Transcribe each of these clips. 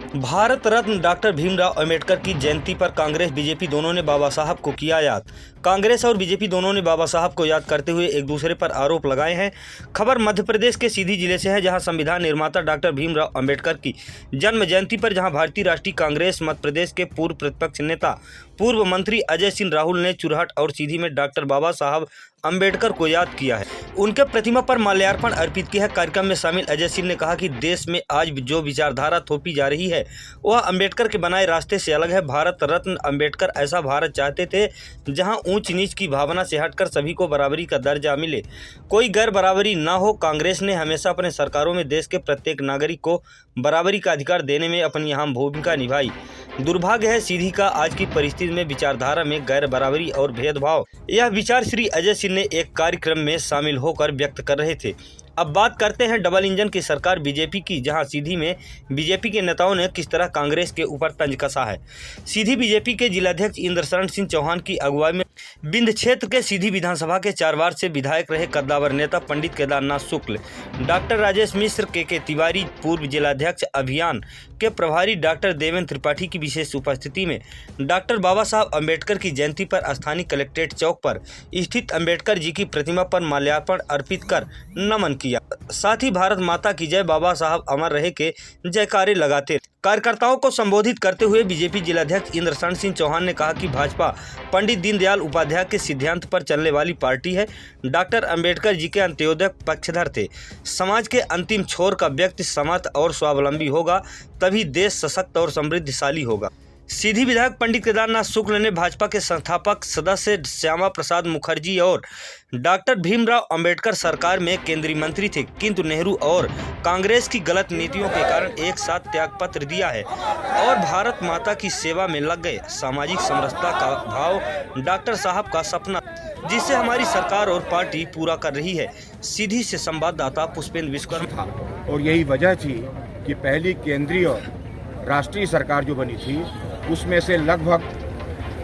Bharat Ratna doctor Bhimrao Ambedkar की जयंती पर Congress BJP दोनों ने बाबा साहब को किया याद। कांग्रेस और बीजेपी दोनों ने बाबा साहब को याद करते हुए एक दूसरे पर आरोप लगाए हैं। खबर मध्य प्रदेश के सीधी जिले से है, जहां संविधान निर्माता डॉक्टर भीमराव अंबेडकर की जन्म जयंती पर जहां भारतीय राष्ट्रीय कांग्रेस मध्य प्रदेश के पूर्व प्रतिपक्ष नेता पूर्व मंत्री अजय सिंह राहुल ने चुरहट और सीधी में डॉक्टर बाबा साहब अंबेडकर को याद किया है। उनके प्रतिमा पर माल्यार्पण अर्पित किया है। कार्यक्रम में शामिल अजय सिंह ने कहा कि देश में आज जो विचारधारा थोपी जा रही है वह अंबेडकर के बनाए रास्ते से अलग है। भारत रत्न अंबेडकर ऐसा भारत चाहते थे जहां ऊंच नीच की भावना से हटकर सभी को बराबरी का दर्जा मिले, कोई गैर बराबरी ना हो। कांग्रेस ने हमेशा अपने सरकारों में देश के प्रत्येक नागरिक को बराबरी का अधिकार देने में अपनी अहम भूमिका निभाई। दुर्भाग्य है सीधी का आज की परिस्थिति में विचारधारा में गैर बराबरी और भेदभाव। यह विचार श्री अजय सिंह ने एक कार्यक्रम में शामिल होकर व्यक्त कर रहे थे। अब बात करते हैं डबल इंजन की सरकार बीजेपी की, जहां सीधी में बीजेपी के नेताओं ने किस तरह कांग्रेस के ऊपर तंज कसा है। सीधी बीजेपी के जिलाध्यक्ष इंद्रशरण सिंह चौहान की अगुवाई में बिंद क्षेत्र के सीधी विधानसभा के 4 बार से विधायक रहे कद्दावर नेता पंडित केदारनाथ शुक्ल, डॉक्टर राजेश मिश्र, के तिवारी, पूर्व जिलाध्यक्ष अभियान के प्रभारी डॉक्टर देवेंद्र त्रिपाठी की विशेष उपस्थिति में डॉक्टर बाबा साहब अंबेडकर की जयंती पर स्थानीय कलेक्ट्रेट चौक पर स्थित अंबेडकर जी की प्रतिमा पर माल्यार्पण अर्पित कर नमन किया। साथ ही भारत माता की जय, बाबा साहब अमर रहे के जयकारे लगाते। कार्यकर्ताओं को संबोधित करते हुए बीजेपी जिलाध्यक्ष इंद्रशरण सिंह चौहान ने कहा कि भाजपा पंडित दीनदयाल उपाध्याय के सिद्धांत पर चलने वाली पार्टी है। डॉक्टर अंबेडकर जी के अंत्योदय पक्षधर थे। समाज के अंतिम छोर का व्यक्ति समर्थ और स्वावलंबी होगा, तभी देश सशक्त और समृद्धशाली होगा। सीधी विधायक पंडित केदारनाथ शुक्ल ने भाजपा के संस्थापक सदस्य श्यामा प्रसाद मुखर्जी और डॉक्टर भीमराव अंबेडकर सरकार में केंद्रीय मंत्री थे, किंतु नेहरू और कांग्रेस की गलत नीतियों के कारण एक साथ त्यागपत्र दिया है और भारत माता की सेवा में लग गए। सामाजिक समरसता का भाव डॉक्टर साहब का सपना, जिसे हमारी सरकार और पार्टी पूरा कर रही है। सीधी से संवाददाता पुष्पेंद्र विश्वकर्मा। और यही वजह थी कि पहली केंद्रीय और राष्ट्रीय सरकार जो बनी थी उसमें से लगभग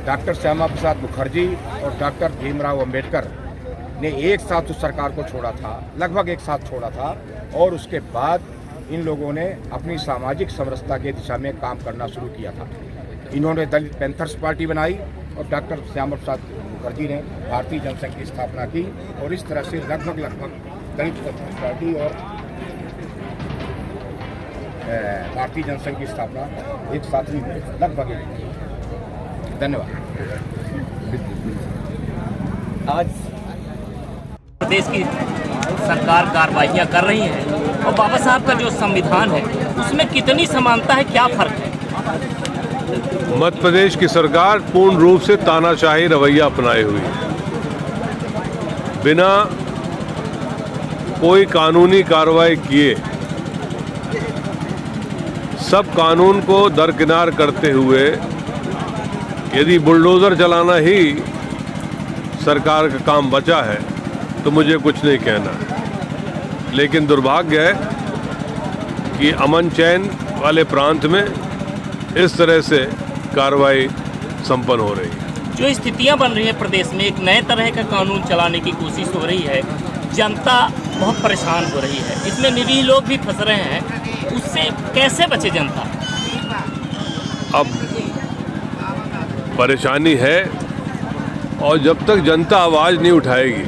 डॉक्टर श्यामा प्रसाद मुखर्जी और डॉक्टर भीमराव अंबेडकर ने एक साथ उस सरकार को छोड़ा था, लगभग एक साथ छोड़ा था। और उसके बाद इन लोगों ने अपनी सामाजिक समरसता के दिशा में काम करना शुरू किया था। इन्होंने दलित पैंथर्स पार्टी बनाई और डॉक्टर श्यामा प्रसाद मुखर्जी ने भारतीय जनसंघ की स्थापना की और इस तरह से लगभग दलित पैंथर्स पार्टी और भारतीय जनसंघ की स्थापना एक साथ ही लगभग। धन्यवाद। आज प्रदेश की सरकार कार्रवाइयाँ कर रही है और बाबा साहब का जो संविधान है उसमें कितनी समानता है, क्या फर्क है? मध्य प्रदेश की सरकार पूर्ण रूप से तानाशाही रवैया अपनाए हुई है, बिना कोई कानूनी कार्रवाई किए सब कानून को दरकिनार करते हुए यदि बुलडोज़र चलाना ही सरकार का काम बचा है तो मुझे कुछ नहीं कहना। लेकिन दुर्भाग्य है कि अमन चैन वाले प्रांत में इस तरह से कार्रवाई संपन्न हो रही है। जो स्थितियां बन रही है प्रदेश में, एक नए तरह का कानून चलाने की कोशिश हो रही है, जनता बहुत परेशान हो रही है, इसमें निरीह लोग भी फंस रहे हैं, उससे कैसे बचे जनता? अब परेशानी है और जब तक जनता आवाज़ नहीं उठाएगी,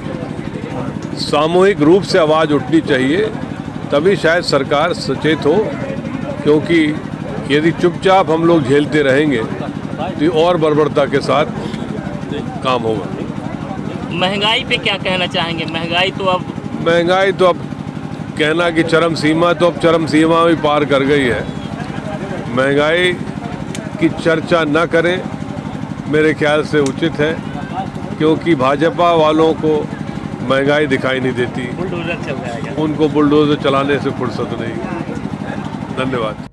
सामूहिक रूप से आवाज़ उठनी चाहिए, तभी शायद सरकार सचेत हो। क्योंकि यदि चुपचाप हम लोग झेलते रहेंगे तो और बर्बरता के साथ काम होगा। महंगाई पे क्या कहना चाहेंगे? महंगाई तो अब कहना कि चरम सीमा, तो अब चरम सीमा भी पार कर गई है। महंगाई की चर्चा न करें मेरे ख्याल से उचित है, क्योंकि भाजपा वालों को महंगाई दिखाई नहीं देती, बुलडोजर चल रहा है, उनको बुलडोजर चलाने से फुर्सत नहीं। धन्यवाद।